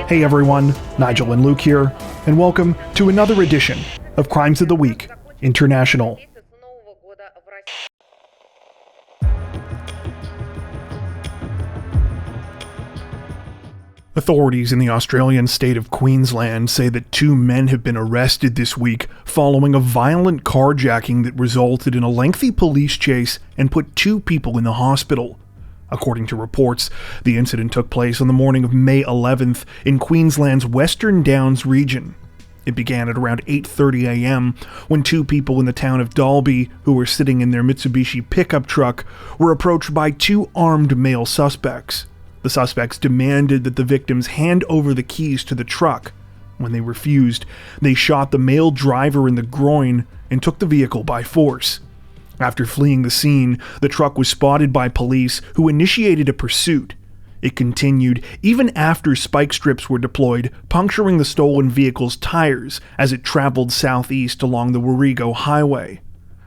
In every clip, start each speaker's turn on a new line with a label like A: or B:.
A: Hey everyone, Nigel and Luke here, and welcome to another edition of Crimes of the Week International. Authorities in the Australian state of Queensland say that 2 men have been arrested this week following a violent carjacking that resulted in a lengthy police chase and put 2 people in the hospital. According to reports, the incident took place on the morning of May 11th in Queensland's Western Downs region. It began at around 8:30 a.m. when 2 people in the town of Dalby, who were sitting in their Mitsubishi pickup truck, were approached by 2 armed male suspects. The suspects demanded that the victims hand over the keys to the truck. When they refused, they shot the male driver in the groin and took the vehicle by force. After fleeing the scene, the truck was spotted by police, who initiated a pursuit. It continued even after spike strips were deployed, puncturing the stolen vehicle's tires as it traveled southeast along the Warrego Highway.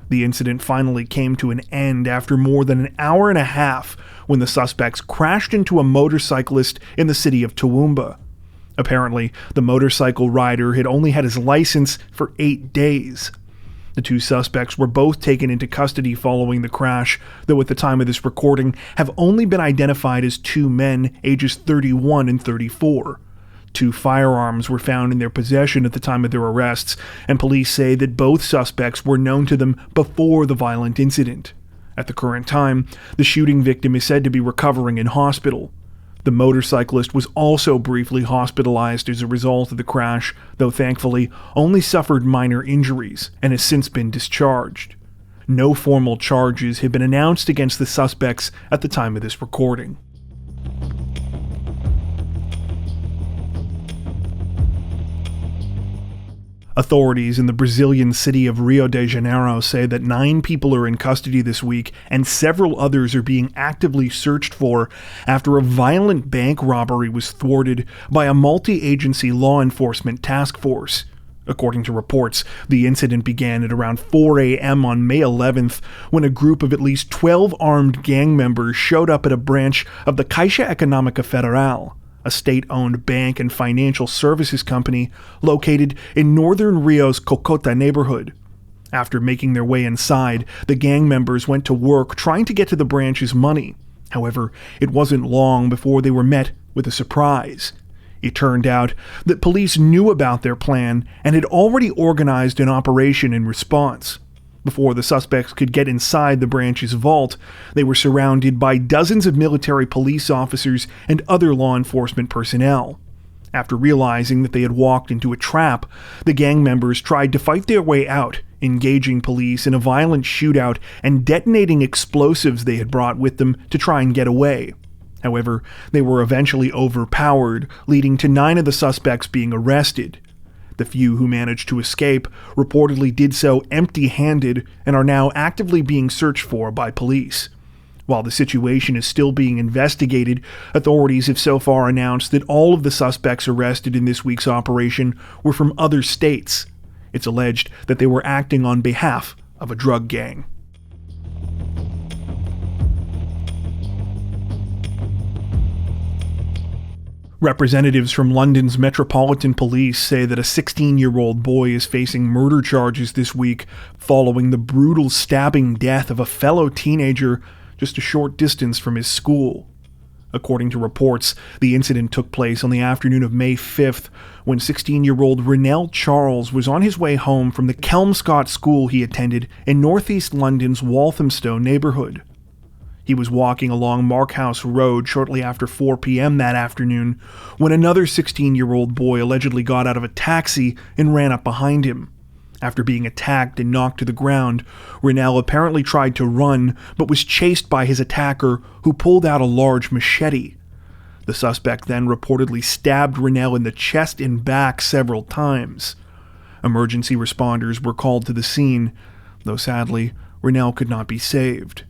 A: The incident finally came to an end after more than an hour and a half when the suspects crashed into a motorcyclist in the city of Toowoomba. Apparently, the motorcycle rider had only had his license for 8 days. The 2 suspects were both taken into custody following the crash, though at the time of this recording have only been identified as 2 men ages 31 and 34. 2 firearms were found in their possession at the time of their arrests, and police say that both suspects were known to them before the violent incident. At the current time, the shooting victim is said to be recovering in hospital. The motorcyclist was also briefly hospitalized as a result of the crash, though thankfully only suffered minor injuries and has since been discharged. No formal charges have been announced against the suspects at the time of this recording. Authorities in the Brazilian city of Rio de Janeiro say that 9 people are in custody this week and several others are being actively searched for after a violent bank robbery was thwarted by a multi-agency law enforcement task force. According to reports, the incident began at around 4 a.m. on May 11th when a group of at least 12 armed gang members showed up at a branch of the Caixa Econômica Federal, a state-owned bank and financial services company located in northern Rio's Cocota neighborhood. After making their way inside, the gang members went to work trying to get to the branch's money. However, it wasn't long before they were met with a surprise. It turned out that police knew about their plan and had already organized an operation in response. Before the suspects could get inside the branch's vault, they were surrounded by dozens of military police officers and other law enforcement personnel. After realizing that they had walked into a trap, the gang members tried to fight their way out, engaging police in a violent shootout and detonating explosives they had brought with them to try and get away. However, they were eventually overpowered, leading to 9 of the suspects being arrested. The few who managed to escape reportedly did so empty-handed and are now actively being searched for by police. While the situation is still being investigated, authorities have so far announced that all of the suspects arrested in this week's operation were from other states. It's alleged that they were acting on behalf of a drug gang. Representatives from London's Metropolitan Police say that a 16-year-old boy is facing murder charges this week following the brutal stabbing death of a fellow teenager just a short distance from his school. According to reports, the incident took place on the afternoon of May 5th when 16-year-old Rennell Charles was on his way home from the Kelmscott school he attended in northeast London's Walthamstow neighborhood. He was walking along Markhouse Road shortly after 4 p.m. that afternoon when another 16-year-old boy allegedly got out of a taxi and ran up behind him. After being attacked and knocked to the ground, Rennell apparently tried to run but was chased by his attacker, who pulled out a large machete. The suspect then reportedly stabbed Rennell in the chest and back several times. Emergency responders were called to the scene, though sadly, Rennell could not be saved.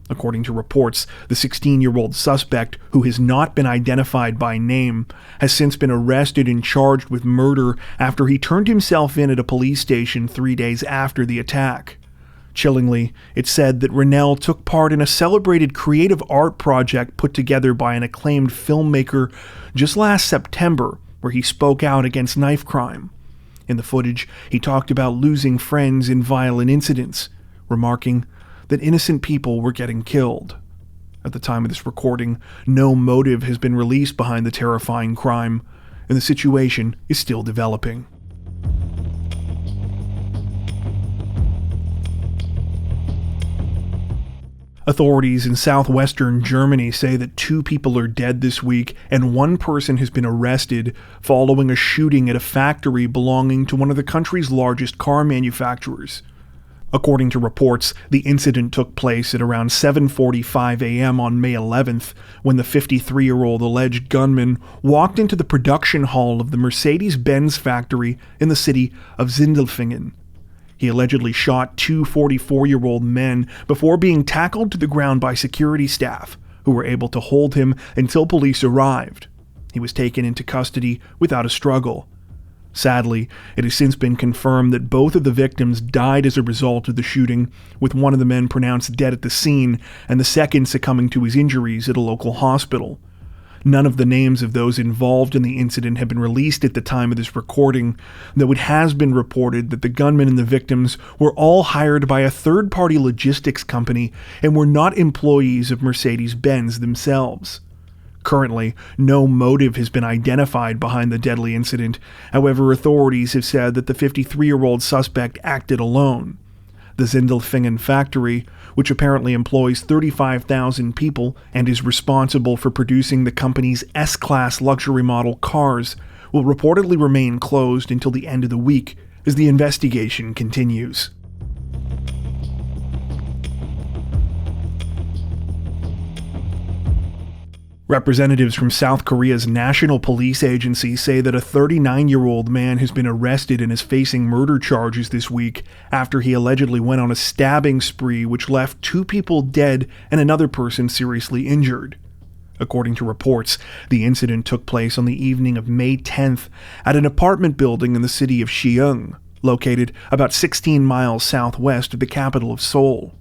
A: According to reports, the 16-year-old suspect, who has not been identified by name, has since been arrested and charged with murder after he turned himself in at a police station 3 days after the attack. Chillingly, it's said that Rennell took part in a celebrated creative art project put together by an acclaimed filmmaker just last September where he spoke out against knife crime. In the footage, he talked about losing friends in violent incidents, remarking that innocent people were getting killed. At the time of this recording, no motive has been released behind the terrifying crime, and the situation is still developing. Authorities in southwestern Germany say that 2 people are dead this week and 1 person has been arrested following a shooting at a factory belonging to one of the country's largest car manufacturers. According to reports, the incident took place at around 7:45 a.m. on May 11th when the 53-year-old alleged gunman walked into the production hall of the Mercedes-Benz factory in the city of Sindelfingen. He allegedly shot 2 44-year-old men before being tackled to the ground by security staff, who were able to hold him until police arrived. He was taken into custody without a struggle. Sadly, it has since been confirmed that both of the victims died as a result of the shooting, with one of the men pronounced dead at the scene and the second succumbing to his injuries at a local hospital. None of the names of those involved in the incident have been released at the time of this recording, though it has been reported that the gunmen and the victims were all hired by a third-party logistics company and were not employees of Mercedes-Benz themselves. Currently, no motive has been identified behind the deadly incident. However, authorities have said that the 53-year-old suspect acted alone. The Sindelfingen factory, which apparently employs 35,000 people and is responsible for producing the company's S-Class luxury model cars, will reportedly remain closed until the end of the week as the investigation continues. Representatives from South Korea's National Police Agency say that a 39-year-old man has been arrested and is facing murder charges this week after he allegedly went on a stabbing spree which left 2 people dead and another person seriously injured. According to reports, the incident took place on the evening of May 10th at an apartment building in the city of Siheung, located about 16 miles southwest of the capital of Seoul.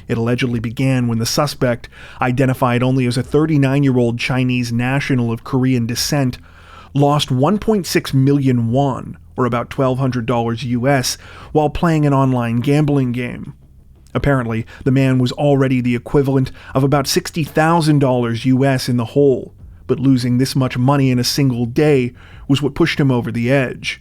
A: It allegedly began when the suspect, identified only as a 39-year-old Chinese national of Korean descent, lost 1.6 million won, or about $1,200 US, while playing an online gambling game. Apparently, the man was already the equivalent of about $60,000 US in the hole, but losing this much money in a single day was what pushed him over the edge.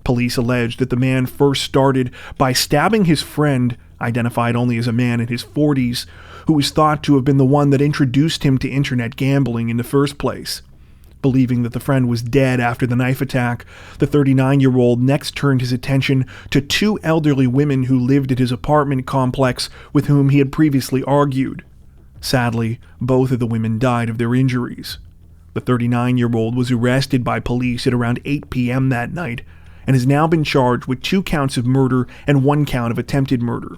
A: Police alleged that the man first started by stabbing his friend, identified only as a man in his 40s, who is thought to have been the one that introduced him to internet gambling in the first place. Believing that the friend was dead after the knife attack, the 39-year-old next turned his attention to 2 elderly women who lived at his apartment complex with whom he had previously argued. Sadly, both of the women died of their injuries. The 39-year-old was arrested by police at around 8 p.m. that night and has now been charged with 2 counts of murder and 1 count of attempted murder.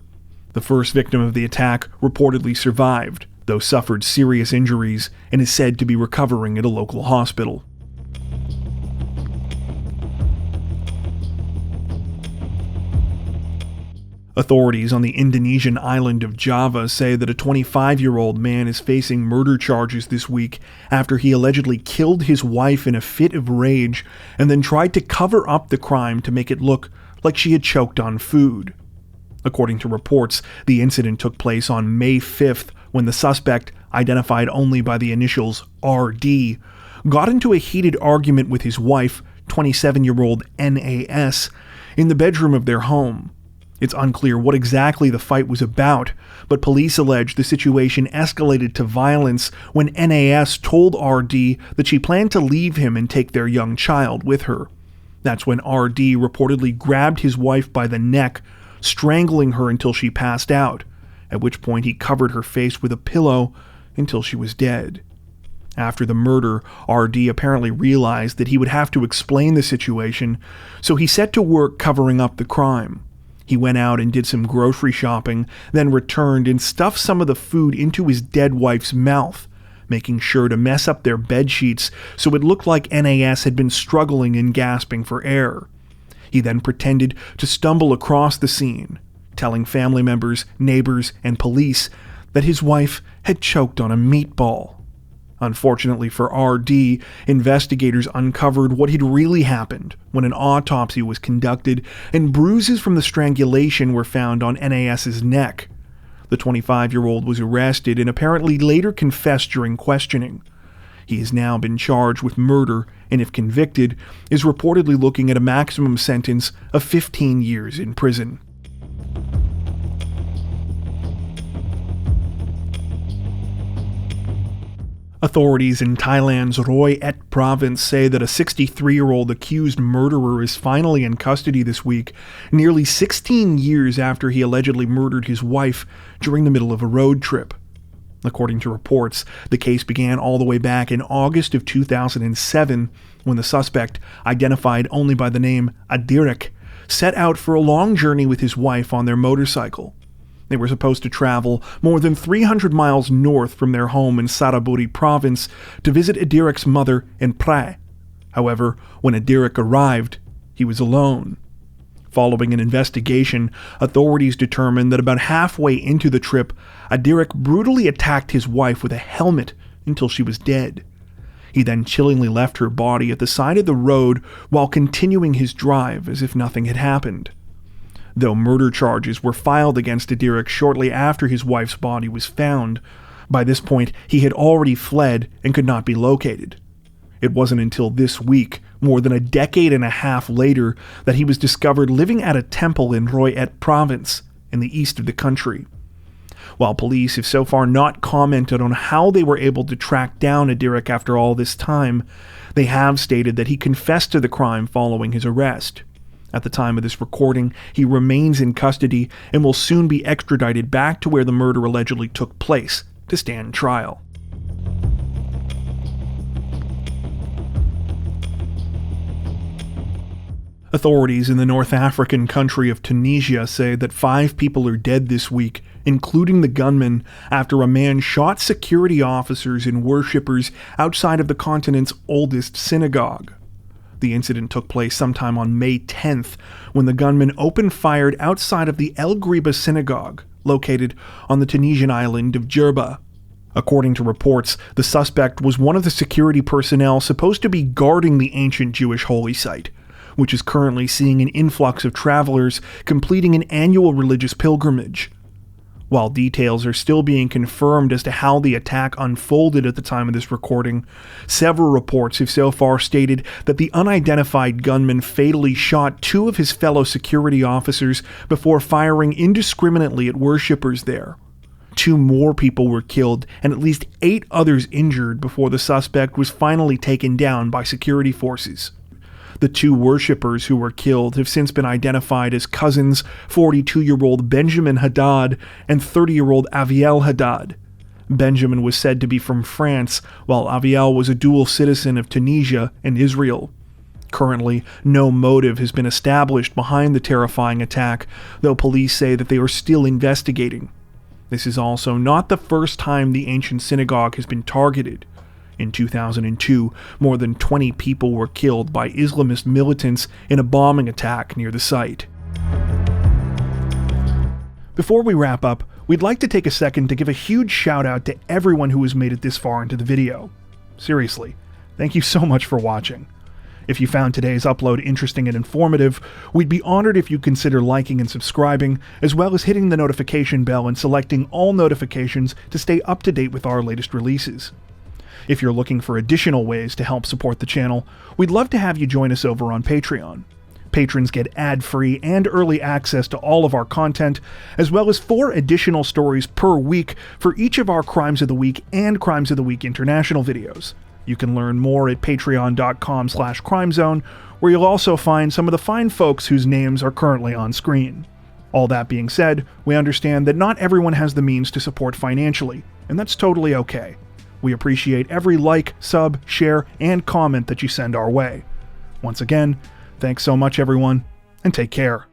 A: The first victim of the attack reportedly survived, though suffered serious injuries and is said to be recovering at a local hospital. Authorities on the Indonesian island of Java say that a 25-year-old man is facing murder charges this week after he allegedly killed his wife in a fit of rage and then tried to cover up the crime to make it look like she had choked on food. According to reports, the incident took place on May 5th when the suspect, identified only by the initials RD, got into a heated argument with his wife, 27-year-old NAS, in the bedroom of their home. It's unclear what exactly the fight was about, but police allege the situation escalated to violence when NAS told RD that she planned to leave him and take their young child with her. That's when RD reportedly grabbed his wife by the neck, strangling her until she passed out, at which point he covered her face with a pillow until she was dead. After the murder, RD apparently realized that he would have to explain the situation, so he set to work covering up the crime. He went out and did some grocery shopping, then returned and stuffed some of the food into his dead wife's mouth, making sure to mess up their bed sheets so it looked like NAS had been struggling and gasping for air. He then pretended to stumble across the scene, telling family members, neighbors, and police that his wife had choked on a meatball. Unfortunately for RD, investigators uncovered what had really happened when an autopsy was conducted and bruises from the strangulation were found on NAS's neck. The 25-year-old was arrested and apparently later confessed during questioning. He has now been charged with murder and, if convicted, is reportedly looking at a maximum sentence of 15 years in prison. Authorities in Thailand's Roi Et province say that a 63-year-old accused murderer is finally in custody this week, nearly 16 years after he allegedly murdered his wife during the middle of a road trip. According to reports, the case began all the way back in August of 2007 when the suspect, identified only by the name Adirek, set out for a long journey with his wife on their motorcycle. They were supposed to travel more than 300 miles north from their home in Saraburi province to visit Adirek's mother in Prae. However, when Adirek arrived, he was alone. Following an investigation, authorities determined that about halfway into the trip, Adirek brutally attacked his wife with a helmet until she was dead. He then chillingly left her body at the side of the road while continuing his drive as if nothing had happened. Though murder charges were filed against Adirek shortly after his wife's body was found, by this point he had already fled and could not be located. It wasn't until this week, more than a decade and a half later, that he was discovered living at a temple in Roi Et province, in the east of the country. While police have so far not commented on how they were able to track down Adirek after all this time, they have stated that he confessed to the crime following his arrest. At the time of this recording, he remains in custody and will soon be extradited back to where the murder allegedly took place to stand trial. Authorities in the North African country of Tunisia say that 5 people are dead this week, including the gunman, after a man shot security officers and worshippers outside of the continent's oldest synagogue. The incident took place sometime on May 10th, when the gunman opened-fired outside of the El Ghriba synagogue, located on the Tunisian island of Djerba. According to reports, the suspect was one of the security personnel supposed to be guarding the ancient Jewish holy site, which is currently seeing an influx of travelers completing an annual religious pilgrimage. While details are still being confirmed as to how the attack unfolded at the time of this recording, several reports have so far stated that the unidentified gunman fatally shot 2 of his fellow security officers before firing indiscriminately at worshippers there. 2 more people were killed and at least 8 others injured before the suspect was finally taken down by security forces. The 2 worshippers who were killed have since been identified as cousins 42-year-old Benjamin Haddad and 30-year-old Aviel Haddad. Benjamin was said to be from France, while Aviel was a dual citizen of Tunisia and Israel. Currently, no motive has been established behind the terrifying attack, though police say that they are still investigating. This is also not the first time the ancient synagogue has been targeted. In 2002, more than 20 people were killed by Islamist militants in a bombing attack near the site. Before we wrap up, we'd like to take a second to give a huge shout out to everyone who has made it this far into the video. Seriously, thank you so much for watching. If you found today's upload interesting and informative, we'd be honored if you consider liking and subscribing, as well as hitting the notification bell and selecting all notifications to stay up to date with our latest releases. If you're looking for additional ways to help support the channel, we'd love to have you join us over on Patreon. Patrons get ad-free and early access to all of our content, as well as 4 additional stories per week for each of our Crimes of the Week and Crimes of the Week International videos. You can learn more at patreon.com/crimezone, where you'll also find some of the fine folks whose names are currently on screen. All that being said, we understand that not everyone has the means to support financially, and that's totally okay. We appreciate every like, sub, share, and comment that you send our way. Once again, thanks so much everyone, and take care.